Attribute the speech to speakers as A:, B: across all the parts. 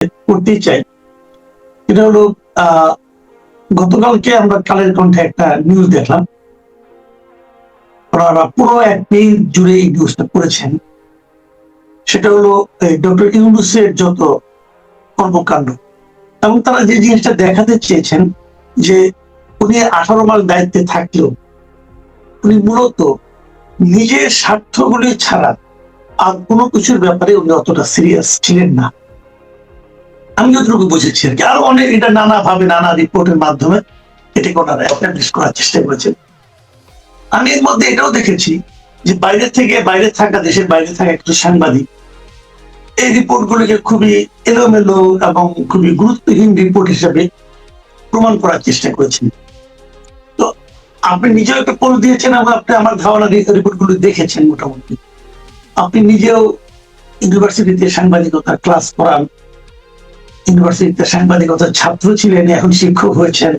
A: করতে চাই। এটা হলো গতকালকে আমরা কালের কণ্ঠে একটা নিউজ দেখলাম, ওনারা পুরো এক পেজ জুড়ে এই নিউজটা করেছেন। সেটা হলো ডক্টর ইউনূসের যত কর্মকাণ্ড, এবং তারা যে জিনিসটা দেখাতে চেয়েছেন যে উনি 18 মাস দায়িত্বে থাকলেও উনি মূলত নিজের স্বার্থগুলি ছাড়া আর কোনো কিছুর ব্যাপারে উনি অতটা সিরিয়াস ছিলেন না, আমি যতটুকু বুঝেছি আর কি। আরো অনেক এটা নানা ভাবে নানা রিপোর্টের মাধ্যমে এটাকে ওনারা এস্টাবলিশ করার চেষ্টা করেছেন। আমি এর মধ্যে এটাও দেখেছি যে বাইরে থাকা, দেশের বাইরে থাকা কিছু সাংবাদিক এই রিপোর্ট গুলিকে খুবই এলোমেলো এবং খুবই গুরুত্বহীন রিপোর্ট হিসেবে প্রমাণ করার চেষ্টা করেছেন। তো আপনি নিজেও একটা পোল দিয়েছেন এবং আপনি আমার ধারণা রিপোর্ট গুলো দেখেছেন মোটামুটি। আপনি নিজেও ইউনিভার্সিটিতে সাংবাদিকতা ক্লাস করান, ইউনিভার্সিটিতে সাংবাদিকতার ছাত্র ছিলেন, এখন শিক্ষক হয়েছেন।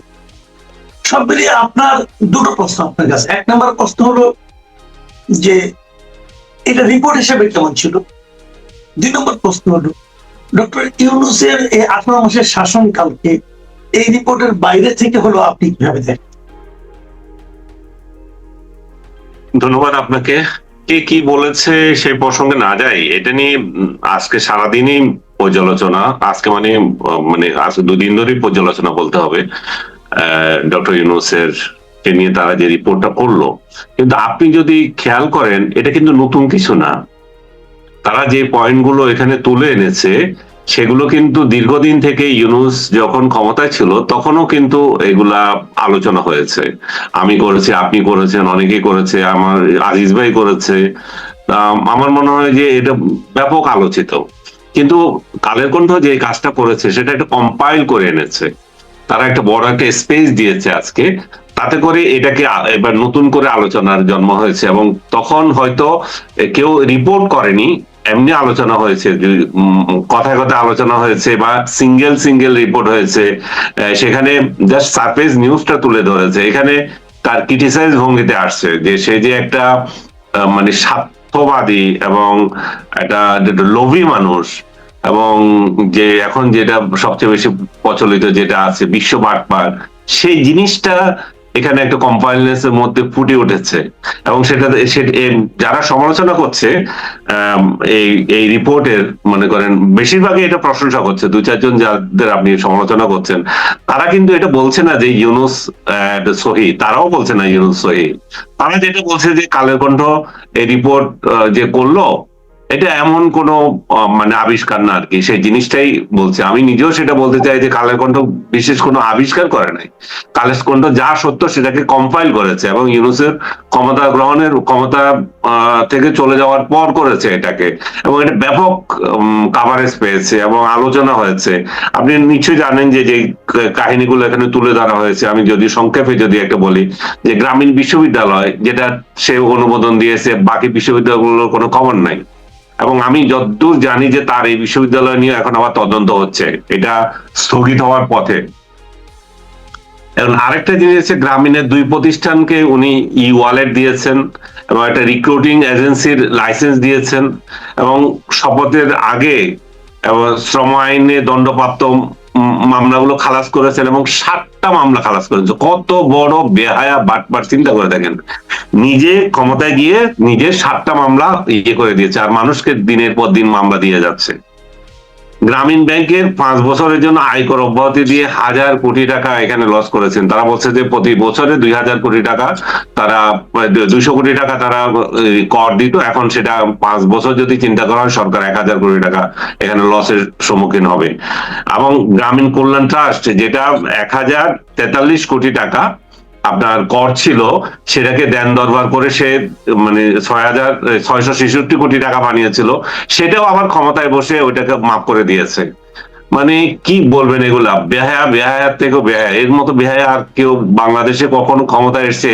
A: সব মিলিয়ে আপনার দুটো প্রশ্ন আপনার কাছে। এক নম্বর প্রশ্ন হলো যে এটা রিপোর্ট হিসেবে কেমন ছিল। 2 নম্বর প্রশ্ন হলো ডক্টর ইউনূসের এই 18 মাসের শাসনকালকে এই রিপোর্টের বাইরে থেকে হলো আপনি কিভাবে দেখেন?
B: ধন্যবাদ আপনাকে। কে কি বলেছে সেই প্রসঙ্গে না যাই, এটা নিয়ে আজকে সারাদিনই পর্যালোচনা, আজকে মানে আজকে 2 দিন ধরেই পর্যালোচনা বলতে হবে ডক্টর ইউনূসের কে নিয়ে তারা যে রিপোর্টটা করলো। কিন্তু আপনি যদি খেয়াল করেন এটা কিন্তু নতুন কিছু না। তারা যে পয়েন্টগুলো এখানে তুলে এনেছে সেগুলো কিন্তু দীর্ঘদিন থেকে ইউনূস যখন ক্ষমতায় ছিল তখনও কিন্তু এগুলা আলোচনা হয়েছে। আমি করেছি, আপনি করেছেন, অনেকেই করেছে, আমার আজিজ ভাই করেছে। আমার মনে হয় যে এটা ব্যাপক আলোচিত। কিন্তু কালের কণ্ঠ যে কাজটা করেছে সেটা একটা কম্পাইল করে এনেছে। তারা একটা বড় একটা স্পেস দিয়েছে আজকে, তাতে করে এটাকে এবার নতুন করে আলোচনার জন্ম হয়েছে। এবং তখন হয়তো কেউ রিপোর্ট করেনি, এমনি আলোচনা হয়েছে, কথায় কথায় আলোচনা হয়েছে বা সিঙ্গেল রিপোর্ট হয়েছে। সেখানে জাস্ট সারফেস নিউজটা তুলে ধরেছে। এখানে তার ক্রিটিসাইজ ভঙ্গিতে আসছে যে সে যে একটা মানে স্বার্থবাদী এবং একটা লোভী মানুষ, এবং যে এখন যেটা সবচেয়ে বেশি প্রচলিত যেটা আছে বিশ্ব বাটপার, সেই জিনিসটা এখানে একটা কম্পাইলনেসের মধ্যে ফুটে উঠেছে। এবং সেটা যারা সমালোচনা করছে এই এই রিপোর্টের, মনে করেন বেশিরভাগই এটা প্রশংসা করছে। 2-4 জন যাদের আপনি সমালোচনা করছেন তারা কিন্তু এটা বলছে না যে ইউনূস সহি, তারাও বলছে না ইউনূস সহি। তারা যেটা বলছে যে কালের কণ্ঠ এই রিপোর্ট যে করলো এটা এমন কোন মানে আবিষ্কার না আর কি, সেই জিনিসটাই বলছে। আমি নিজেও সেটা বলতে চাই যে কালের কণ্ঠ বিশেষ কোনো আবিষ্কার করে নাই। কালের কণ্ঠ যা সত্য সেটাকে কম্পাইল করেছে এবং ইউনূসের ক্ষমতা গ্রহণের ক্ষমতা থেকে চলে যাওয়ার পর করেছে এটাকে। এবং এটা ব্যাপক কাভারেজ পেয়েছে এবং আলোচনা হয়েছে। আপনি নিশ্চয়ই জানেন যে যে কাহিনীগুলো এখানে তুলে ধরা হয়েছে। আমি যদি সংক্ষেপে যদি একটা বলি, যে গ্রামীণ বিশ্ববিদ্যালয় যেটা সে অনুমোদন দিয়েছে, বাকি বিশ্ববিদ্যালয়গুলোর কোনো খবর নাই। এবং আমি যতদূর জানি যে তার এই বিশ্ববিদ্যালয় নিয়ে এখন আবার তদন্ত হচ্ছে, এটা স্থগিত হওয়ার পথে। এখন আরেকটা জিনিস হচ্ছে গ্রামীণের 2 প্রতিষ্ঠানকে উনি ই ওয়ালেট দিয়েছেন এবং একটা রিক্রুটিং এজেন্সির লাইসেন্স দিয়েছেন, এবং শপথের আগে এবং শ্রম আইনে দণ্ডপ্রাপ্ত মামলাগুলো খালাস করেছেন এবং 7টা মামলা খালাস করেছেন। কত বড় বেহায়া বাটপার, চিন্তা করে দেখেন। নিজে ক্ষমতায় গিয়ে নিজে 7টা মামলা করে দিয়েছে, আর মানুষকে দিনের পর দিন মামলা দিয়ে যাচ্ছে। গ্রামীণ ব্যাংকের 5 বছরের জন্য আয়কর অব্যাহতি দিয়ে 1000 কোটি টাকা এখানে লস করেছেন। তারা বলছে যে প্রতি বছরে 2000 কোটি টাকা তারা 200 কোটি টাকা তারা কর দিত, এখন সেটা 5 বছর যদি চিন্তা করা হয় সরকার 1000 কোটি টাকা এখানে লসের সম্মুখীন হবে। এবং গ্রামীণ কল্যাণ ট্রাস্ট যেটা 1043 কোটি টাকা আপনার কর ছিল, সেটাকে দেন দরবার করে সে মানে 6666 কোটি টাকা বানিয়েছিল, সেটাও আবার ক্ষমতায় বসে ওইটাকে মাফ করে দিয়েছে। মানে কি বলবেন, এগুলা বেহায়ার থেকেও বেহায়া। এর মতো বেহায়া আর কেউ বাংলাদেশে কখনো ক্ষমতায় এসছে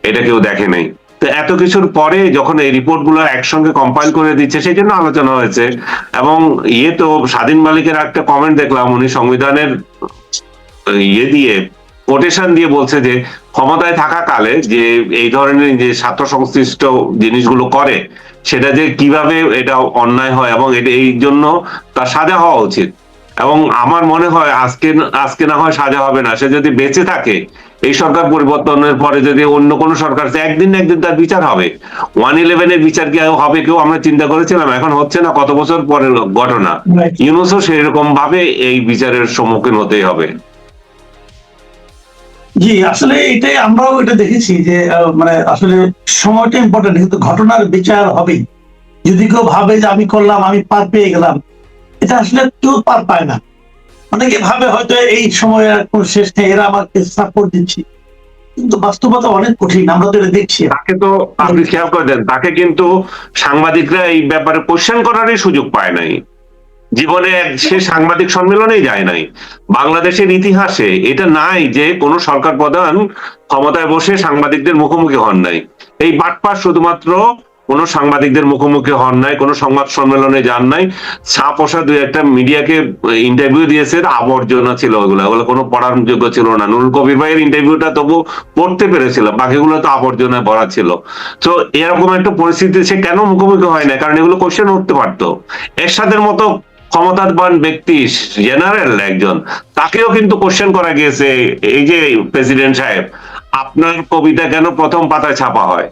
B: এটা কেউ দেখে নাই। তো এত কিছুর পরে যখন এই রিপোর্ট গুলো একসঙ্গে কম্পাইল করে দিচ্ছে সেই জন্য আলোচনা হয়েছে। এবং তো স্বাধীন মালিকের একটা কমেন্ট দেখলাম, উনি সংবিধানের দিয়ে কোটেশন দিয়ে বলছে যে ক্ষমতায় থাকা কালে যে এই ধরনের যে স্বার্থ সংশ্লিষ্ট জিনিসগুলো করে সেটা যে কিভাবে এটা অন্যায় হয় এবং এটা এই জন্য তার সাজা হওয়া উচিত। এবং আমার মনে হয় আজকে আজকে না হয় সাজা হবে না, সে যদি বেঁচে থাকে এই সরকার পরিবর্তনের পরে যদি অন্য কোনো সরকার আসে, একদিন না একদিন তার বিচার হবে। 111-এর বিচার কি হবে কেউ আমরা চিন্তা করেছিলাম? এখন হচ্ছে না, কত বছর পরের ঘটনা।
A: Right.
B: ইউনূসও সেরকম ভাবে এই বিচারের সম্মুখীন হতেই হবে।
A: জি, আসলে এটাই আমরাও এটা দেখেছি যে মানে আসলে সময়টা ইম্পর্টেন্ট, কিন্তু ঘটনার বিচার হবেই। যদি কেউ ভাবে যে আমি করলাম, আমি পার পেয়ে গেলাম, এটা আসলে কেউ পার পায় না। অনেকে ভাবে হয়তো এই সময় আর কোনো শেষ নেই, এরা আমাকে সাপোর্ট দিচ্ছে, কিন্তু বাস্তবতা অনেক কঠিন, আমরা তো এটা দেখছি।
B: তাকে তো আপনি খেয়াল করে দেন, তাকে কিন্তু সাংবাদিকরা এই ব্যাপারে কোশ্চেন করারই সুযোগ পায় নাই। জীবনে সে সাংবাদিক সম্মেলনেই যায় নাই। বাংলাদেশের ইতিহাসে এটা নাই যে কোনো সরকার প্রধান ক্ষমতায় বসে সাংবাদিকদের মুখোমুখি হন নাই। এই বাটপার শুধুমাত্র কোনো সাংবাদিকদের মুখোমুখি হন নাই, কোনো সংবাদ সম্মেলনে যান নাই। ছাপোষা দুই একটা মিডিয়াকে ইন্টারভিউ দিয়েছে, আবর্জনা ছিল ওগুলো, ওগুলো কোনো পড়ার যোগ্য ছিল না। নুরুল কবির ভাইয়ের ইন্টারভিউটা তবু পড়তে পেরেছিলাম, বাকিগুলো তো আবর্জনায় ভরা ছিল। তো এরকম একটা পরিস্থিতি সে কেন মুখোমুখি হয় না? কারণ এগুলো কোশ্চেন উঠতে পারতো। এরশাদের মতো ক্ষমতাবান ব্যক্তি, জেনারেল একজন, তাকেও কিন্তু কোশ্চেন করা গিয়েছে, এই যে প্রেসিডেন্ট সাহেব আপনার কবিতা কেন প্রথম পাতায় ছাপা হয়,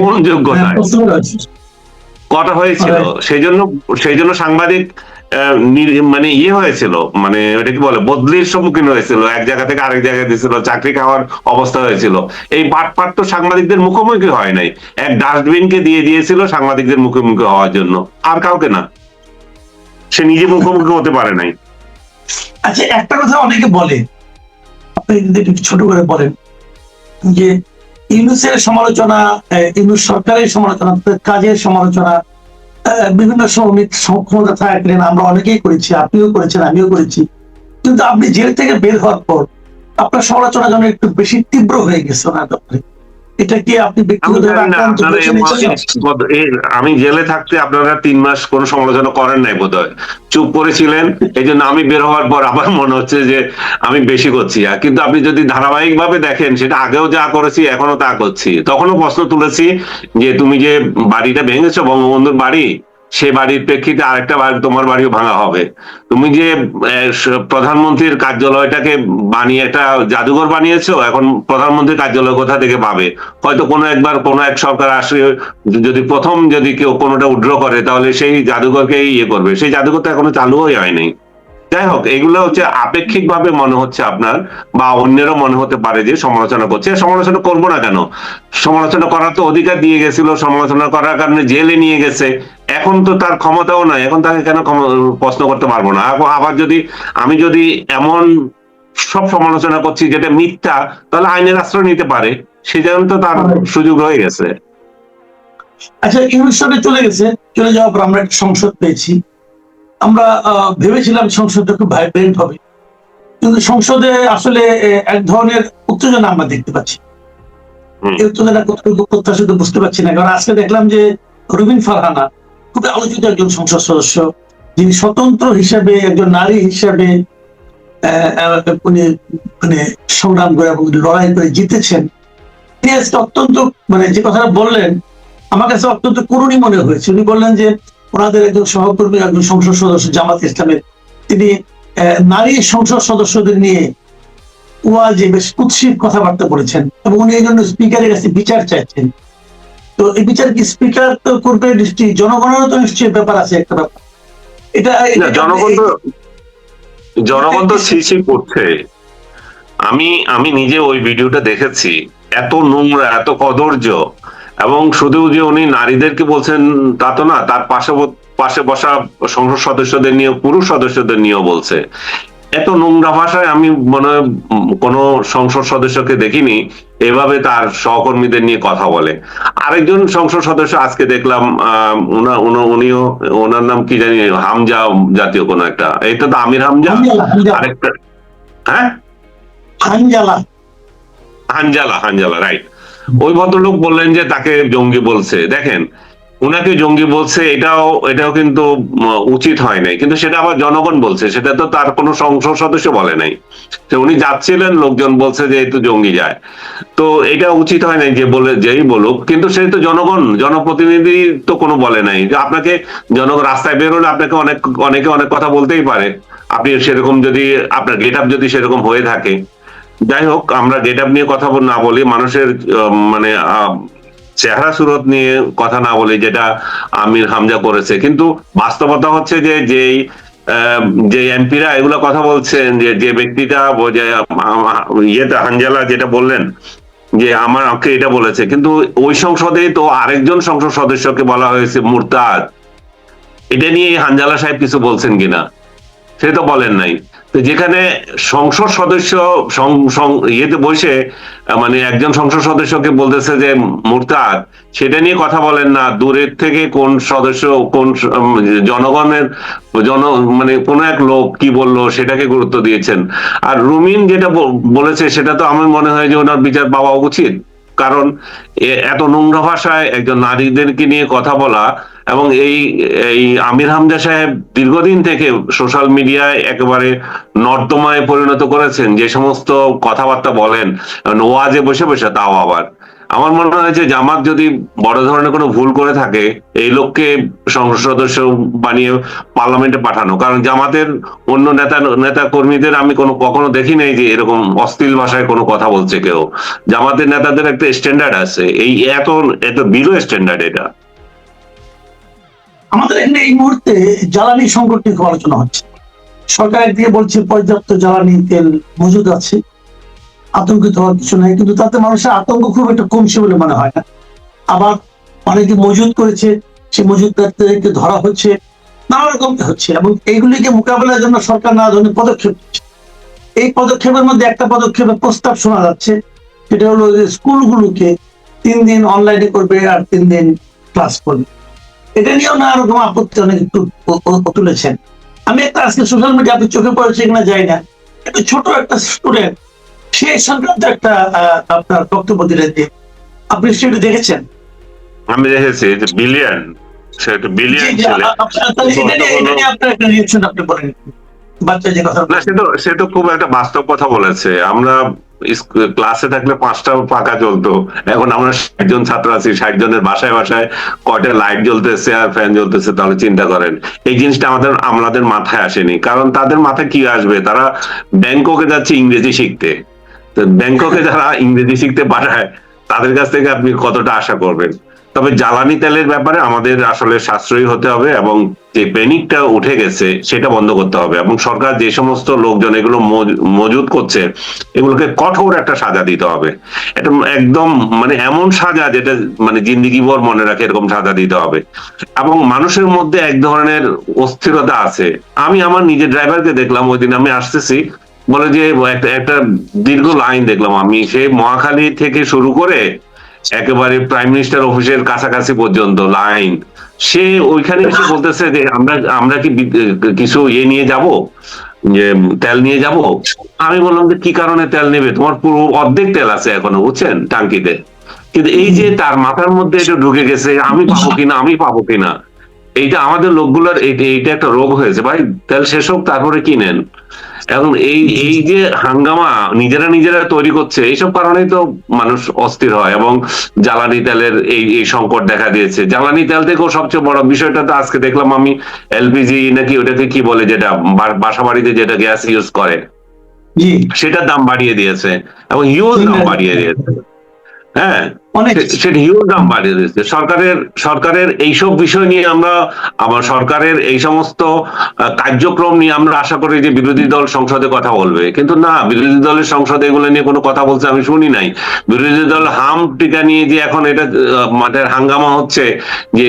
B: কোন যোগ্যতায় কটা হয়েছিল? সেই জন্য সাংবাদিক মানে ইয়ে হয়েছিল, মানে এটা কি বলে, বদলির সম্মুখীন হয়েছিল, এক জায়গা থেকে আরেক জায়গায় দিয়েছিল, চাকরি খাওয়ার অবস্থা হয়েছিল। এই বাটপার তো সাংবাদিকদের মুখোমুখি হয় নাই, এক ডাস্টবিনকে দিয়ে দিয়েছিল সাংবাদিকদের মুখোমুখি হওয়ার জন্য, আর কাউকে না। সে নিজে মুখোমুখি হতে পারে নাই।
A: আচ্ছা, একটা কথা অনেকে বলে, আপনি যদি একটু ছোট করে বলেন, যে ইউনূসের সমালোচনা, ইউনূস সরকারের সমালোচনা, কাজের সমালোচনা বিভিন্ন সময় ক্ষমতা থাকলেন আমরা অনেকেই করেছি, আপনিও করেছেন, আমিও করেছি, কিন্তু আপনি জেল থেকে বের হওয়ার পর আপনার সমালোচনা যেন একটু বেশি তীব্র হয়ে গেছে ওনার ব্যাপারে। এটা কি আপনি ব্যক্তিগতভাবে আক্রান্ত হয়েছেন?
B: আমি জেলে থাকতে আপনারা 3 মাস কোনো সমালোচনা করেন নাই বোধহয়, চুপ করেছিলেন। এই জন্য আমি বের হওয়ার পর আবার মনে হচ্ছে যে আমি বেশি করছি। আর কিন্তু আপনি যদি ধারাবাহিক ভাবে দেখেন, সেটা আগেও যা করেছি এখনো তা করছি। তখনও প্রশ্ন তুলেছি যে তুমি যে বাড়িটা ভেঙেছো, বঙ্গবন্ধুর বাড়ি, সে বাড়ির প্রেক্ষিতে আরেকটা বাড়ি, তোমার বাড়িও ভাঙা হবে। তুমি যে প্রধানমন্ত্রীর কার্যালয়টাকে বানিয়ে একটা জাদুঘর বানিয়েছো, এখন প্রধানমন্ত্রীর কার্যালয় কোথা থেকে পাবে? হয়তো কোনো একবার কোনো এক সরকার আসে, যদি প্রথম যদি কেউ কোনোটা উইথড্র করে, তাহলে সেই জাদুঘরকেই ইয়ে করবে। সেই জাদুঘর তো এখনো চালুই হয়নি। যাই হোক, এগুলো হচ্ছে আপেক্ষিক ভাবে মনে হচ্ছে আপনার, বা অন্যেরও মনে হতে পারে যে সমালোচনা করছে। সমালোচনা করবো না কেন? সমালোচনা করার তো অধিকার দিয়ে গেছিল, সমালোচনা করার কারণে জেলে নিয়ে গেছে। এখন তো তার ক্ষমতাও নাই, এখন তাকে কেন প্রশ্ন করতে পারবো না? আবার যদি আমি যদি এমন সব সমালোচনা করছি যেটা মিথ্যা, তাহলে আইনের আশ্রয় নিতে পারে, সেজন্য তো তার সুযোগ রয়ে গেছে।
A: আচ্ছা, ইউনূস সরকার চলে গেছে, চলে যাওয়ার পর আমরা একটা সংসদ পেয়েছি। আমরা ভেবেছিলাম সংসদটা খুব ভাইব্রেন্ট হবে, কিন্তু সংসদে আসলে এক ধরনের উত্তেজনা আমরা দেখতে পাচ্ছি। এই উত্তেজনা কতটুকু প্রত্যাশিত বুঝতে পারছি না, কারণ আজকে দেখলাম যে রুবিন ফারহানা খুবই আলোচিত একজন সংসদ সদস্য, যিনি স্বতন্ত্র হিসেবে একজন নারী হিসেবে উনি মানে সংগ্রাম করে এবং লড়াই করে জিতেছেন। তিনি আজকে অত্যন্ত মানে যে কথাটা বললেন আমার কাছে অত্যন্ত করুণী মনে হয়েছে। উনি বললেন যে ওনাদের একজন সহকর্মী, একজন সংসদ সদস্য জামাত ইসলামের, তিনি নারী সংসদ সদস্যদের নিয়ে ওয়াজে বেশ কুৎসিত কথাবার্তা বলেছেন, এবং উনি এই জন্য স্পিকারের কাছে বিচার চাইছেন। তো এই বিচার কি স্পিকার তো করবে, নিশ্চয়ই জনগণেরও তো নিশ্চয়ই ব্যাপার আছে, একটা ব্যাপার। এটা
B: জনগণ তো ছি করছে। আমি নিজে ওই ভিডিওটা দেখেছি, এত নোংরা, এত কদর্য। এবং শুধু যে উনি নারীদেরকে বলছেন তা তো না, তার পাশে বসা সংসদ সদস্যদের নিয়ে, পুরুষ সদস্যদের নিয়েও বলছে। এত নোংরা ভাষায় আমি মনে হয় কোন সংসদ সদস্যকে দেখিনি এভাবে তার সহকর্মীদের নিয়ে কথা বলে। আরেকজন সংসদ সদস্য আজকে দেখলাম, উনিও, ওনার নাম কি জানি, হামজা জাতীয় কোন একটা, এটা তো আমির হামজা, আরেকটা, হ্যাঁ, হানজালা, রাইট। ওই ভদ্রলোক বললেন যে তাকে জঙ্গি বলছে। দেখেন, উনাকে জঙ্গি বলছে, এটাও কিন্তু উচিত হয় নাই, কিন্তু সেটা আবার জনগণ বলছে, সেটা তো তার কোনো সংসদ সদস্য বলে নাই। উনি যাচ্ছিলেন, লোকজন বলছে যে এই তো জঙ্গি যায়। তো এটা উচিত হয় নাই যে যেই বলুক, কিন্তু সে তো জনগণ, জনপ্রতিনিধি তো কোনো বলে নাই যে আপনাকে, জনগণ রাস্তায় বের হলে আপনাকে অনেকে অনেক কথা বলতেই পারে। আপনি সেরকম যদি আপনার গেট আপ যদি সেরকম হয়ে থাকে, যাই হোক, আমরা গেট আপ নিয়ে কথা না বলি, মানুষের মানে চেহারা সুরত নিয়ে কথা না বলি, যেটা আমির হামজা করেছে। কিন্তু বাস্তবতা হচ্ছে যে যেই যে এমপিরা এগুলো কথা বলছেন, যে ব্যক্তিটা ইয়েটা হানজালা যেটা বললেন যে আমাকে এটা বলেছে, কিন্তু ওই সংসদে তো আরেকজন সংসদ সদস্যকে বলা হয়েছে মুরতাদ। এটা নিয়ে হানজালা সাহেব কিছু বলছেন কিনা সে তো বলেন নাই। তো যেখানে সংসদ সদস্য ইয়েতে বসে মানে একজন সংসদ সদস্যকে বলতেছে যে মুরতাদ, সেটা নিয়ে কথা বলেন না, দূরের থেকে কোন সদস্য কোন জনগণের মানে কোন এক লোক কি বললো সেটাকে গুরুত্ব দিয়েছেন। আর রুমিন যেটা বলেছে সেটা তো আমার মনে হয় যে ওনার বিচার পাওয়া উচিত, কারণ এত নোংরা ভাষায় একজন নারীদেরকে নিয়ে কথা বলা, এবং এই এই আমির হামজা সাহেব দীর্ঘদিন থেকে সোশ্যাল মিডিয়ায় একেবারে নর্দমায় পরিণত করেছেন, যে সমস্ত কথাবার্তা বলেন ওয়াজে বসে বসে, তাও আবার আমার মনে হয় যে জামাত যদি বড় ধরনের কোনো ভুল করে থাকে, এই লোককে সংসদ সদস্য বানিয়ে পার্লামেন্টে পাঠানো। কারণ জামাতের অন্য নেতা কর্মীদের আমি কখনো দেখি নাই যে এরকম অশ্লীল ভাষায় কোনো কথা বলছে কেউ। জামাতের নেতাদের একটা স্ট্যান্ডার্ড আছে, এই এত এত বিলো স্ট্যান্ডার্ড এটা।
A: আমাদের এখানে এই মুহূর্তে জ্বালানি সংকট নিয়ে খুব আলোচনা হচ্ছে। সরকার একদিকে বলছে পর্যাপ্ত জ্বালানি তেল মজুদ আছে, আতঙ্কিত হওয়ার কিছু নাই, কিন্তু তাতে মানুষের আতঙ্ক খুব একটা কমছে বলে মনে হয় না। আবার অনেকে মজুদ করেছে, সে মজুদদারদেরকে ধরা হচ্ছে, নানা রকম হচ্ছে, এবং এইগুলিকে মোকাবেলার জন্য সরকার নানা ধরনের পদক্ষেপ নিচ্ছে। এই পদক্ষেপের মধ্যে একটা পদক্ষেপের প্রস্তাব শোনা যাচ্ছে, সেটা হলো যে স্কুলগুলোকে 3 দিন অনলাইনে করবে আর 3 দিন ক্লাস করবে। এটা নিয়েও নানা রকম আপত্তি অনেক তুলেছেন। আমি একটা আজকে সোশ্যাল মিডিয়া, আপনি চোখে পড়েছে কিনা যাই না, একটা ছোট একটা স্টুডেন্ট সে সংক্রান্ত একটা আপনার বক্তব্য দিলেন, যে আপনি সেটা দেখেছেন?
B: আমি দেখেছি বিলিয়ন, সে একটা বিলিয়ন ছেলে।
A: আপনার একটা রিঅ্যাকশন আপনি বলেন, বাচ্চা যে কথা।
B: না, সে তো খুব একটা বাস্তব কথা বলেছে। আমরা ক্লাসে থাকলে 5টা পাখা চলতো, এখন আমরা 60 জন ছাত্র আছি, 60 জনের বাসায় বাসায় কয়টা লাইট জ্বলতেছে আর ফ্যান জ্বলতেছে, তাহলে চিন্তা করেন। এই জিনিসটা আমাদের মাথায় আসেনি, কারণ তাদের মাথায় কি আসবে, তারা ব্যাংককে যাচ্ছে ইংরেজি শিখতে। তো ব্যাংককে যারা ইংরেজি শিখতে পাঠায় তাদের কাছ থেকে আপনি কতটা আশা করবেন? তবে জ্বালানি তেলের ব্যাপারে আমাদের আসলে সাশ্রয়ী হতে হবে, এবং যে প্যানিকটা উঠে গেছে সেটা বন্ধ করতে হবে, এবং সরকার যে সমস্ত লোকজন এগুলো মজুদ করছে এগুলোকে কঠোর একটা সাজা দিতে হবে। এটা একদম মানে এমন সাজা যেটা মানে জিন্দিগিভর মনে রাখে, এরকম সাজা দিতে হবে। এবং মানুষের মধ্যে এক ধরনের অস্থিরতা আছে। আমি আমার নিজের ড্রাইভারকে দেখলাম, ওই দিন আমি আসতেছি, বলে যে একটা দীর্ঘ লাইন দেখলাম আমি, সেই মহাখালী থেকে শুরু করে একেবারে প্রাইম মিনিস্টার অফিসের কাছাকাছি পর্যন্ত লাইন। সে ওইখানে এসে বলতেছে যে আমরা কি কিছু ইয়ে নিয়ে যাব, যে তেল নিয়ে যাব। আমি বললাম যে কি কারণে তেল নেবে, তোমার পুরো অর্ধেক তেল আছে এখনো, বুঝছেন, টাঙ্কিতে। কিন্তু এই যে তার মাথার মধ্যে এটা ঢুকে গেছে, আমি পাবো কিনা, এইটা আমাদের লোকগুলোর এইটা একটা রোগ হয়েছে। ভাই তেল শেষ হোক তারপরে কিনেন। এখন এই যে হাঙ্গামা নিজেরা তৈরি করছে, এইসব কারণেই তো মানুষ অস্থির হয়, এবং জ্বালানি তেলের এই সংকট দেখা দিয়েছে। জ্বালানি তেল থেকেও সবচেয়ে বড় বিষয়টা তো আজকে দেখলাম আমি, এলপিজি নাকি ওটাকে কি বলে, যেটা বাসা বাড়িতে যেটা গ্যাস ইউজ করে, সেটার দাম বাড়িয়ে দিয়েছে, এবং হিউজ দাম বাড়িয়ে দিয়েছে। হ্যাঁ, সেটা হিউজ দাম বাড়িয়ে দিয়েছে। সরকারের এইসব বিষয় নিয়ে আমার সরকারের এই সমস্ত কার্যক্রম নিয়ে আমরা আশা করি যে বিরোধী দল সংসদে কথা বলবে, কিন্তু না, বিরোধী দলের সংসদে এগুলো নিয়ে কোনো কথা বলছে আমি শুনি নাই। বিরোধী দল হাম টিকা নিয়ে যে এখন এটা মাঠের হাঙ্গামা হচ্ছে, যে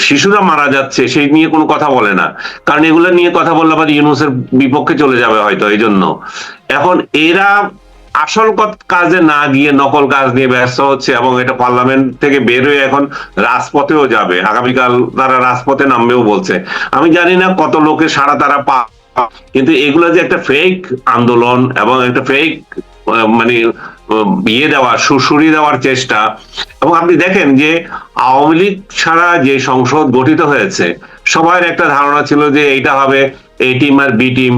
B: শিশুরা মারা যাচ্ছে, সেই নিয়ে কোনো কথা বলে না, কারণ এগুলো নিয়ে কথা বললে আবার ইউনূসের বিপক্ষে চলে যাবে হয়তো। এই জন্য এখন এরা আসল কাজে না গিয়ে নকল কাজ নিয়ে ব্যস্ত হচ্ছে, এবং এটা পার্লামেন্ট থেকে বের হয়ে এখন রাজপথেও যাবে। আগামীকাল তারা রাজপথে নামবেও বলছে। আমি জানি না কত লোকের সাড়া তারা কিন্তু এগুলো যে একটা ফেক আন্দোলন এবং একটা ফেক মানে ইয়ে দেওয়া, সুড়সুড়ি দেওয়ার চেষ্টা। এবং আপনি দেখেন যে আওয়ামী লীগ ছাড়া যে সংসদ গঠিত হয়েছে, সবার একটা ধারণা ছিল যে এইটা হবে এ টিম আর বি টিম,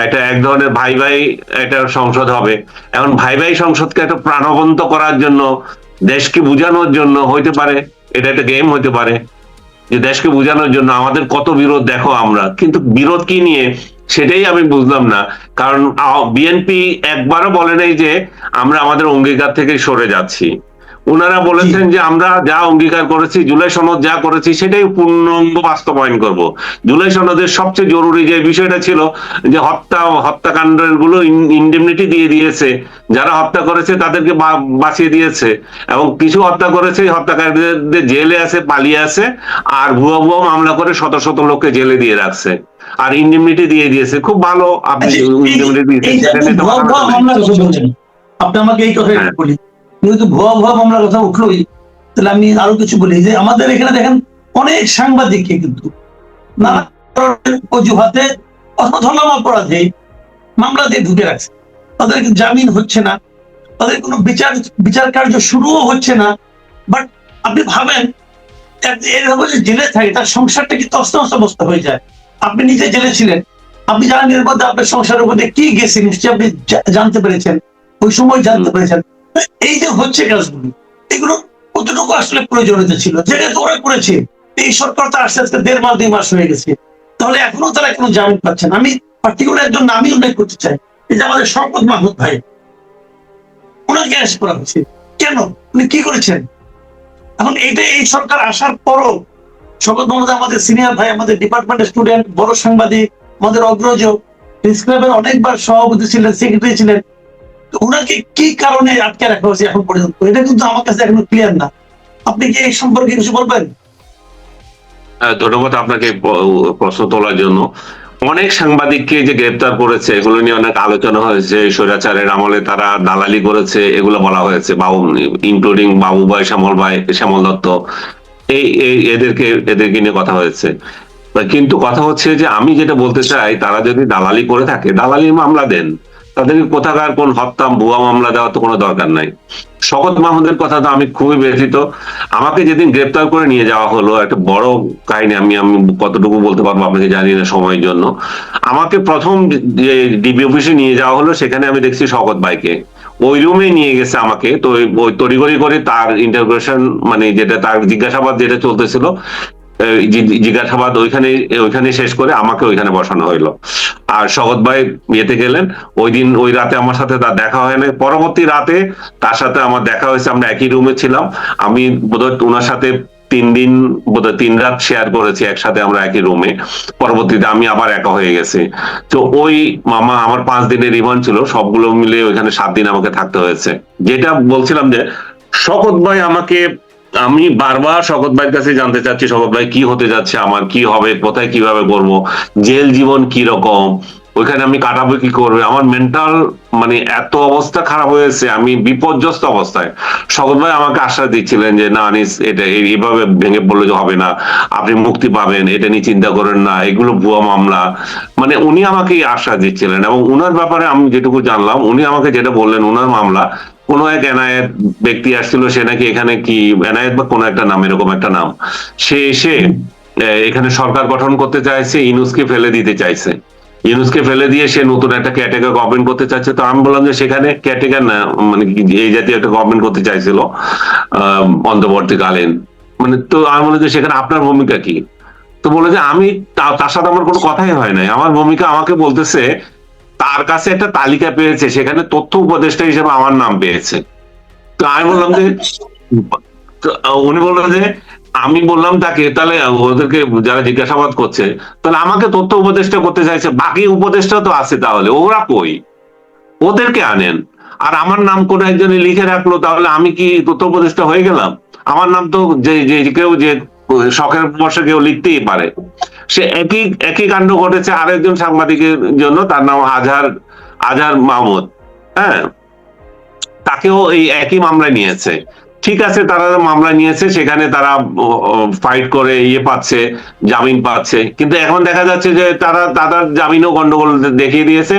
B: এটা এক ধরনের ভাই ভাই এটা সংসদ হবে। এখন ভাই ভাই সংসদকে একটা প্রাণবন্ত করার জন্য, দেশকে বুঝানোর জন্য হইতে পারে, এটা একটা গেম হইতে পারে, যে দেশকে বুঝানোর জন্য আমাদের কত বিরোধ দেখো আমরা, কিন্তু বিরোধ কি নিয়ে সেটাই আমি বুঝলাম না। কারণ বিএনপি একবারও বলে নাই যে আমরা আমাদের অঙ্গীকার থেকে সরে যাচ্ছি। ওনারা বলেছেন যে আমরা যা অঙ্গীকার করেছি, জুলাই সনদ যা করেছি সেটাই পূর্ণাঙ্গ বাস্তবায়ন করব। জুলাই সনদের সবচেয়ে জরুরি যে বিষয়টা ছিল যে হত্যাকাণ্ডের গুলো ইন্ডেমনিটি দিয়ে দিয়েছে, যারা হত্যা করেছে তাদেরকে বাঁচিয়ে দিয়েছে, এবং কিছু হত্যা করেছে হত্যাকারীদের জেলে আছে, পালিয়ে আছে, আর ভুয়া ভুয়া মামলা করে শত শত লোককে জেলে দিয়ে রাখছে, আর ইন্ডেমনিটি দিয়ে দিয়েছে। খুব ভালো আপনি ইন্ডেমনিটি দিয়েছেন।
A: আপনি আমাকে এই কথা বলি, যেহেতু ভুয়া ভুয়া মামলার কথা উঠলোই, তাহলে আমি আরো কিছু বলি যে আমাদের এখানে দেখেন অনেক সাংবাদিককে কিন্তু নানা অজুহাতে অথবা অপরাধে মামলা দিয়ে ঢুকে রাখছে, তাদেরকে জামিন হচ্ছে না, তাদের কোনো বিচার কার্য শুরুও হচ্ছে না। বাট আপনি ভাবেন এরকম যে জেলে থাকে তার সংসারটা কি তছনছ অবস্থা হয়ে যায়। আপনি নিজে জেলে ছিলেন, আপনি জানেন এর মধ্যে আপনার সংসারের মধ্যে কি গেছে, নিশ্চয়ই আপনি জানতে পেরেছেন, ওই সময় জানতে পেরেছেন। এই যে হচ্ছে কাজগুলো, এগুলো কতটুকু আসলে প্রয়োজনীয়তা ছিল, যেটা তো ওরা করেছে। এই সরকার তো আস্তে আস্তে 1.5 মাস 2 মাস হয়ে গেছে, তাহলে এখনো তারা কোনো জামিন পাচ্ছে না। আমি পার্টিকুলার একজন নামই উল্লেখ করতে চাই, এই যে আমাদের শওকত মাহমুদ ভাই, ওনাকে অ্যারেস্ট করা হয়েছে কেন? উনি কি করেছেন? এখন এইটা এই সরকার আসার পরও শওকত মাহমুদ আমাদের সিনিয়র ভাই, আমাদের ডিপার্টমেন্টের স্টুডেন্ট, বড় সাংবাদিক, আমাদের অগ্রজ, প্রেস ক্লাবের অনেকবার সভাপতি ছিলেন, সেক্রেটারি ছিলেন, ওনাকে কি কারণে আটকে রাখা হয়েছে এখন পর্যন্ত, এটা কিন্তু আমার কাছে এখনো ক্লিয়ার না। আপনি কি এই সম্পর্কে কিছু বলবেন?
B: ধন্যবাদ আপনাকে প্রশ্ন তোলার জন্য। অনেক সাংবাদিককে যে গ্রেপ্তার করেছে এগুলো নিয়ে অনেক আলোচনা হয়েছে। স্বৈরাচারের আমলে তারা দালালি করেছে এগুলো বলা হয়েছে, বাবু ইনক্লুডিং বাবু ভাই, শ্যামল দত্ত, এদেরকে নিয়ে কথা হয়েছে। কিন্তু কথা হচ্ছে যে আমি যেটা বলতে চাই, তারা যদি দালালি করে থাকে, দালালির মামলা দেন, তাদেরকে কোথাকার কোন হত্যা ভুয়া মামলা দেওয়া তো কোনো দরকার নাই। শওকত মাহমুদের কথা তো আমি খুবই ব্যথিত। আমাকে যেদিন গ্রেপ্তার করে নিয়ে যাওয়া হলো, একটা বড় কাহিনী, আমি কতটুকু বলতে পারবো আপনাকে জানি না সময়ের জন্য। আমাকে প্রথম যে ডিবি অফিসে নিয়ে যাওয়া হলো, সেখানে আমি দেখছি শওকত ভাইকে, ওই রুমে নিয়ে গেছে আমাকে। তো ওই তড়িঘড়ি করে তার ইন্টারোগেশন, মানে যেটা তার জিজ্ঞাসাবাদ যেটা চলতেছিল, জিজ্ঞাসাবাদ ওইখানে শেষ করে আমাকে ওইখানে বসানো হইলো। আর শওকত ভাই ইয়েতে গেলেন। ওই দিন ওই রাতে আমার সাথে তার দেখা হয় না, পরবর্তী রাতে তার সাথে আমার দেখা হয়েছে। আমরা একই রুমে ছিলাম, আমি বোধহয় ওনার সাথে 3 দিন, বোধহয় 3 রাত শেয়ার করেছি একসাথে আমরা একই রুমে। পরবর্তীতে আমি আবার একা হয়ে গেছি। তো ওই মামা আমার 5 দিনের রিমান্ড ছিল, সবগুলো মিলে ওইখানে 7 দিন আমাকে থাকতে হয়েছে। যেটা বলছিলাম যে শওকত ভাই আমাকে, আমি বারবার শওকত ভাইয়ের কাছে জানতে চাচ্ছি, শওকত ভাই কি হতে যাচ্ছে, আমার কি হবে, কোথায় কিভাবে করবো, জেল জীবন কি রকম, ওইখানে আমি কাটাবো কি করবে। আমার মেন্টাল মানে এত অবস্থা খারাপ হয়েছে, আমি বিপর্যস্ত অবস্থায়। শওকত ভাই আমাকে আশ্বাস দিচ্ছিলেন যে না আনিস, এটা এইভাবে ভেঙে পড়লে যে হবে না, আপনি মুক্তি পাবেন, এটা নিয়ে চিন্তা করেন না, এগুলো ভুয়া মামলা। মানে উনি আমাকে আশ্বাস দিচ্ছিলেন। এবং উনার ব্যাপারে আমি যেটুকু জানলাম, উনি আমাকে যেটা বললেন, উনার মামলা কোন এক এনায়েত ব্যক্তি আসছিল, সে নাকি এখানে কি এনায়েত বা কোন একটা নাম, এরকম একটা নাম, সে এসে এখানে সরকার গঠন করতে চাইছে, ইউনূসকে ফেলে দিতে চাইছে। ইউনূসকে ফেলে দিয়ে সে নতুন একটা ক্যাটেগরি গভর্নমেন্ট করতে চাইছে। তো আমি বললাম যে সেখানে ক্যাটেগরি না, মানে এই জাতীয় একটা গভর্নমেন্ট করতে চাইছিল অন্তর্বর্তীকালীন। মানে তো আমি বললাম যে সেখানে আপনার ভূমিকা কি? তো বলে যে আমি তার সাথে আমার কোনো কথাই হয় নাই। আমার ভূমিকা, আমাকে বলতেছে তার কাছে একটা তালিকা পেয়েছে, সেখানে তথ্য উপদেষ্টা হিসেবে আমার নাম পেয়েছে। তো আমি বললাম যে, উনি বললেন যে, আমি বললাম তাকে, তাহলে ওদেরকে যারা জিজ্ঞাসাবাদ করছে, তাহলে আমাকে তথ্য উপদেষ্টা করতে চাইছে, বাকি উপদেষ্টা তো আছে, তাহলে ওরা কই? ওদেরকে আনেন। আর আমার নাম কোন একজনে লিখে রাখলো, তাহলে আমি কি তথ্য উপদেষ্টা হয়ে গেলাম? আমার নাম তো যে কেউ যে শখের বসে কেউ লিখতেই পারে। সে একই কাণ্ড ঘটেছে আরেকজন সাংবাদিকের জন্য, তার নাম আজহার মাহমুদ। হ্যাঁ, তাকেও এই একই মামলায় নিয়েছে। ঠিক আছে, তারা মামলা নিয়েছে, সেখানে তারা ফাইট করে পাচ্ছে, জামিন পাচ্ছে। কিন্তু এখন দেখা যাচ্ছে যে তাদের জামিনও গন্ডগোল দেখিয়ে দিয়েছে।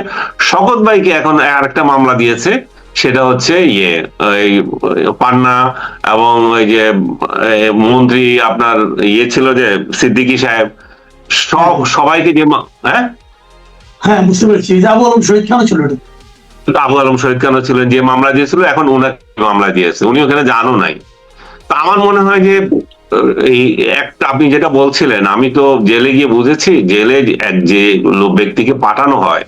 B: শওকত ভাইকে এখন আরেকটা মামলা দিয়েছে, সেটা হচ্ছে এই পান্না এবং ওই যে মন্ত্রী আপনার ছিল যে সিদ্দিকী সাহেব, সবাইকে যে হ্যাঁ
A: হ্যাঁ বুঝতে পেরেছি, আবু আলম শহীদ খান ছিল,
B: আবু আলম শহীদ খান ছিলেন যে মামলা দিয়েছিল, এখন উনাকে মামলা দিয়েছে, উনি ওখানে জানো নাই। তা আমার মনে হয় যে এই একটা আপনি যেটা বলছিলেন, আমি তো জেলে গিয়ে বুঝেছি, জেলে যে ব্যক্তিকে পাঠানো হয়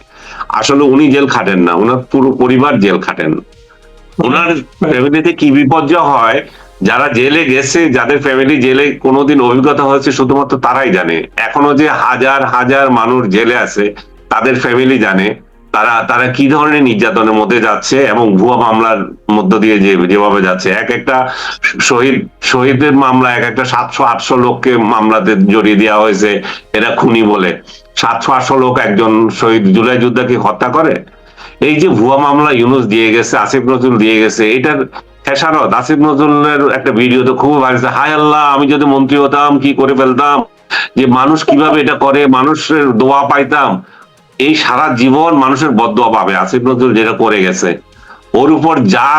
B: আসলে উনি জেল খাটেন না, ওনার পুরো পরিবার জেল খাটেন। ওনার ফ্যামিলিতে কি বিপর্যয় হয়, যারা জেলে গেছে, যাদের ফ্যামিলি জেলে কোনোদিন অভিজ্ঞতা হয়েছে শুধুমাত্র তারাই জানে। এখনো যে হাজার হাজার মানুষ জেলে আছে তাদের ফ্যামিলি জানে তারা তারা কি ধরনের নির্যাতনের মধ্যে যাচ্ছে এবং ভুয়া মামলার মধ্য দিয়ে যেভাবে যাচ্ছে। এক একটা শহীদের মামলা এক একটা 700-800 লোককে মামলাতে জড়িয়ে দেওয়া হয়েছে এরা খুনি বলে। 700-800 লোক একজন শহীদ জুলাই যোদ্ধাকে হত্যা করে। এই যে ভুয়া মামলা ইউনূস দিয়ে গেছে, আসিফ নজরুল দিয়ে গেছে, এটার খেসারত আসিফ নজরুলের একটা ভিডিও তো খুব ভালো, হায় আল্লাহ আমি যদি মন্ত্রী হতাম কি করে ফেলতাম, যে মানুষ কিভাবে এটা করে, মানুষের দোয়া পাইতাম। এই সারা জীবন মানুষের বদদোয়া পাবে আসিফ নজরুল যেটা করে গেছে। ওর উপর যা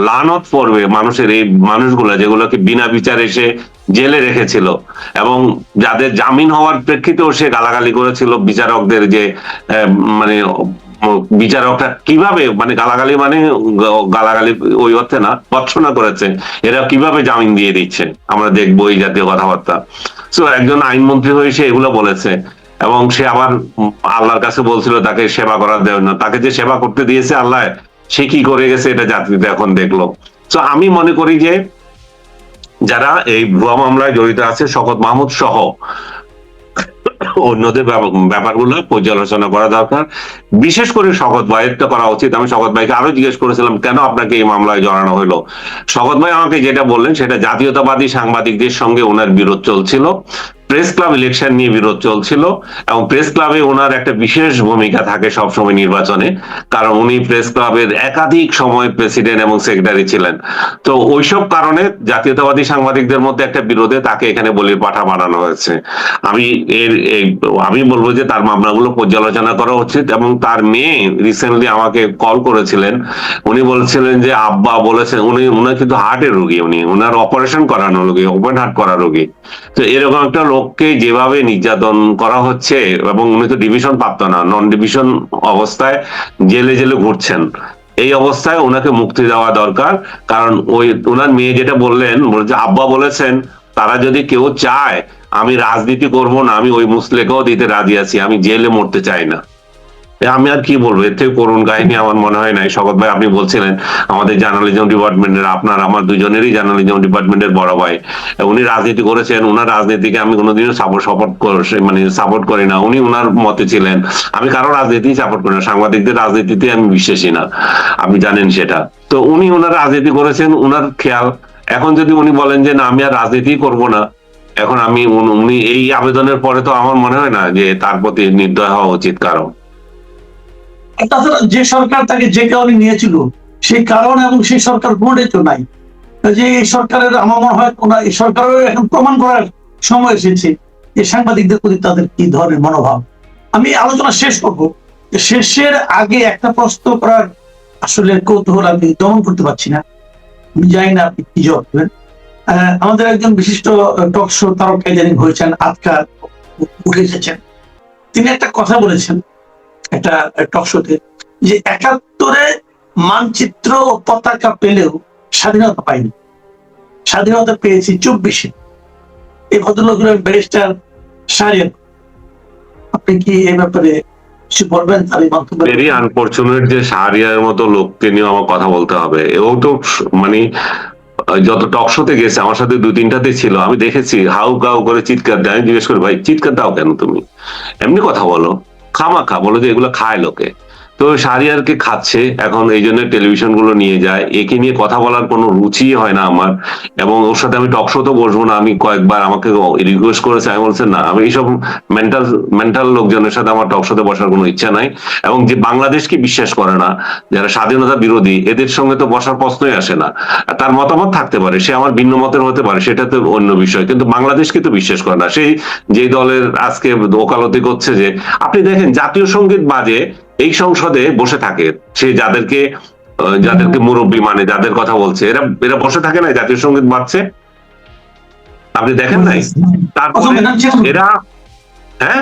B: লানত পড়বে মানুষের, এই মানুষগুলো যেগুলোকে বিনা বিচারে সে জেলে রেখেছিল এবং যাদের জামিন হওয়ার প্রেক্ষিতেও সে গালাগালি করেছিল বিচারকদের, যে মানে বিচারকরা কিভাবে মানে গালাগালি মানে গালাগালি ওই অর্থে না, ভৎসনা করেছে এরা কিভাবে জামিন দিয়ে দিচ্ছে, আমরা দেখবো এই জাতীয় কথাবার্তা। তো একজন আইনমন্ত্রী হয়ে সে এগুলো বলেছে এবং সে আবার আল্লাহর কাছে বলছিল তাকে সেবা করার দেওয়ার জন্য। তাকে যে সেবা করতে দিয়েছে আল্লাহ, সে কি করে গেছে এটা জাতিতে এখন দেখলো। তো আমি মনে করি যে যারা এই ভুয়া মামলায় জড়িত আছে শওকত মাহমুদ সহ অন্যদের ব্যাপারগুলো পর্যালোচনা করা দরকার। বিশেষ করে শওকত ভাইয়ের তো করা উচিত। আমি শওকত ভাইকে আরো জিজ্ঞেস করেছিলাম কেন আপনাকে এই মামলায় জড়ানো হলো। শওকত ভাই আমাকে যেটা বললেন সেটা জাতীয়তাবাদী সাংবাদিকদের সঙ্গে ওনার বিরোধ চলছিল, প্রেস ক্লাব ইলেকশন নিয়ে বিরোধ চলছিল এবং প্রেস ক্লাবে ওনার একটা বিশেষ ভূমিকা থাকে সবসময় নির্বাচনে, কারণ উনি প্রেস ক্লাবের একাধিক সময় প্রেসিডেন্ট এবং সেক্রেটারি ছিলেন। তো ওইসব কারণে জাতীয়তাবাদী সাংবাদিকদের মধ্যে একটা বিরোধে তাকে এখানে বলির পাঠা বানানো হয়েছে। আমি বলবো যে তার মামলাগুলো পর্যালোচনা করা উচিত। এবং তার মেয়ে রিসেন্টলি আমাকে কল করেছিলেন, উনি বলছিলেন যে আব্বা বলেছেন, উনি কিন্তু হার্টের রোগী, উনার অপারেশন করানো রোগী, ওপেন হার্ট করা রোগী। তো এরকম একটা লোককে যেভাবে নির্যাতন করা হচ্ছে এবং উনি তো ডিভিশন প্রাপ্ত না, নন ডিভিশন অবস্থায় জেলে জেলে ঘুরছেন, এই অবস্থায় ওনাকে মুক্তি দেওয়া দরকার। কারণ ওই ওনার মেয়ে যেটা বললেন, বলছে আব্বা বলেছেন তারা যদি কেউ চায় আমি রাজনীতি করব না, আমি ওই মুসলেকেও দিতে রাজি আছি, আমি জেলে মরতে চাই না। আমি আর কি বলবো, এর থেকে করুণ কাহিনী আমার মনে হয় নাই। শওকত ভাই আপনি বলছিলেন আমাদের জার্নালিজম ডিপার্টমেন্টের, আপনার আমার দুজনেরই জার্নালিজম ডিপার্টমেন্টের বড় ভাই, উনি রাজনীতি করেছেন, উনার রাজনীতিকে আমি কোনোদিনও সাপোর্ট করি না। উনি উনার মতে ছিলেন, আমি কারো রাজনীতি সাপোর্ট করি না, সাংবাদিকদের রাজনীতিতে আমি বিশ্বাসী না, আপনি জানেন সেটা। তো উনি উনার রাজনীতি করেছেন, উনার খেয়াল। এখন যদি উনি বলেন যে না আমি আর রাজনীতি করব না, এখন উনি এই আবেদনের পরে তো আমার মনে হয় না যে তার প্রতি নির্দয় হওয়া উচিত কারো।
A: তাছাড়া যে সরকার তাকে যে কারণে নিয়েছিল সেই কারণ এবং সেই সরকার কোনটাই তো নাই। যে এই সরকারের আমার মনে হয় এই সরকারের এখন প্রমাণ করার সময় এসেছে যে সাংবাদিকদের প্রতি তাদের কি ধরনের মনোভাব। আমি আলোচনা শেষ করবো, শেষের আগে একটা প্রশ্ন করার আসলে কৌতূহল আমি দমন করতে পারছি না, আমি জানি না আপনি কি জবাব দেবেন। আমাদের একজন বিশিষ্ট টক শো তারকা ইদানিং হয়েছেন, আজকাল উঠে এসেছেন, তিনি একটা কথা বলেছেন একটা টক শোতে, যে ৭১-এ মানচিত্র ও পতাকা পেলেও স্বাধীনতা পাইনি, স্বাধীনতা পেয়েছি ২৪-এ। এই ভদ্রলোকের ব্যারিস্টার শাহরিয়ার, আপনি কি এই ব্যাপারে কিছু বলবেন? তার এই মন্তব্য
B: ভেরি আনফরচুনেট যে শাহরিয়ার মতো লোককে নিয়ে আমার কথা বলতে হবে। এও তো মানে যত টক শোতে গেছে আমার সাথে ২-৩টাতে ছিল, আমি দেখেছি হাউ কাউ করে চিৎকার দেয়। আমি জিজ্ঞেস করি ভাই চিৎকার দাও কেন, তুমি এমনি কথা বলো, খামাখা বলো যে এগুলো খায় লোকে। তো শাহরিয়ারকে খাচ্ছে এখন, এই জন্য টেলিভিশন গুলো নিয়ে যায়। একে নিয়ে কথা বলার কোনো রুচি হয় না আমার, এবং ওর সাথে আমি টক শোতে বসবো না। আমি কয়েকবার আমাকে রিকোয়েস্ট করেছে, আমি বলছি না, আমি এইসব মেন্টাল লোকজনের সাথে আমার টক শোতে বসার কোনো ইচ্ছা নাই। এবং যে বাংলাদেশকে বিশ্বাস করে না, যারা স্বাধীনতা বিরোধী, এদের সঙ্গে তো বসার প্রশ্নই আসে না। তার মতামত থাকতে পারে, সে আমার ভিন্ন মতের হতে পারে, সেটা তো অন্য বিষয়, কিন্তু বাংলাদেশকে তো বিশ্বাস করে না। সেই যে দলের আজকে ওকালতি করছে, যে আপনি দেখেন জাতীয় সঙ্গীত বাজে এই সংসদে বসে থাকে, সে যাদেরকে মুরব্বী মানে যাদের কথা বলছে, এরা বসে থাকে না, জাতীয় সঙ্গীত বাজছে, আপনি দেখেন নাই? তারপরে এরা, হ্যাঁ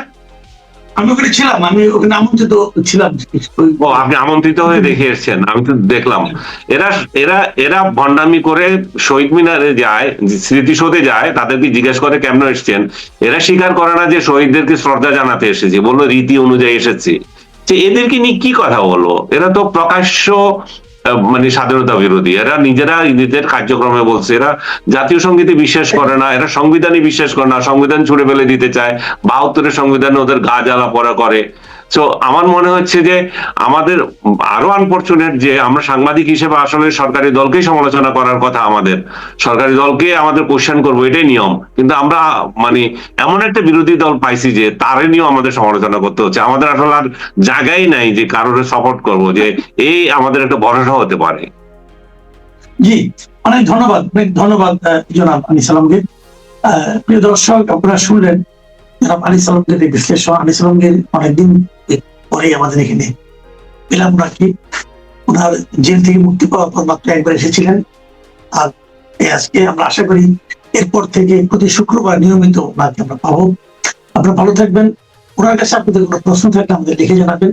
A: আমি ওখানে ছিলাম, আমি ওখানে আমন্ত্রিত ছিলাম।
B: ও, আপনি আমন্ত্রিত হয়ে দেখে এসেছেন, আমি তো দেখলাম। এরা এরা এরা ভণ্ডামি করে শহীদ মিনারে যায়, স্মৃতিসৌধে যায়, তাদেরকে জিজ্ঞেস করে কেমন এসেছেন, এরা স্বীকার করে না যে শহীদদেরকে শ্রদ্ধা জানাতে এসেছে, বললো রীতি অনুযায়ী এসেছি। যে এদেরকে নিয়ে কি কথা বলবো? এরা তো প্রকাশ্য মানে স্বাধীনতা বিরোধী। এরা নিজেরা নিজেদের কার্যক্রমে বলছে এরা জাতীয় সঙ্গীতে বিশ্বাস করে না, এরা সংবিধানে বিশ্বাস করে না, সংবিধান ছুড়ে ফেলে দিতে চায়, 72-এর সংবিধানে ওদের গা জ্বালা পড়া করে। তো আমার মনে হচ্ছে যে আমাদের আরো আনফরচুনেট যে আমরা সাংবাদিক হিসেবে আসলে সরকারি দলকেই সমালোচনা করার কথা, আমাদের সরকারি দলকে আমাদের কোশ্চেন করবো, এটাই নিয়ম। কিন্তু আমরা মানে এমন একটা বিরোধী দল পাইছি যে তারে নিয়েও আমাদের সমালোচনা করতে হচ্ছে। আমাদের আসলে আর জায়গাই নাই যে কারোর সাপোর্ট করব, যে এই আমাদের একটা ভরসা হতে পারে।
A: জি, অনেক ধন্যবাদ, অনেক ধন্যবাদ জনাব আনিস আলমগীর। প্রিয় দর্শক, আপনারা শুনলেন জনাব আনিস আলমগীর এই বিশ্লেষণ। আনিস আলমগীর অনেকদিন পরে আমাদের এখানে পেলাম রাখি। ওনার জেল থেকে মুক্তি পাওয়ার পর মাত্র একবার এসেছিলেন, আর আজকে আমরা আশা করি এরপর থেকে প্রতি শুক্রবার নিয়মিত ওনাকে আমরা পাবো। আপনারা ভালো থাকবেন। ওনার কাছে আপনাদের কোনো প্রশ্ন থাকলে আমাদের লিখে জানাবেন,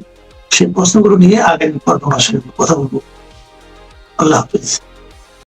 A: সেই প্রশ্নগুলো নিয়ে আগামী পর্ব ওনার সঙ্গে কথা বলবো। আল্লাহ হাফিজ।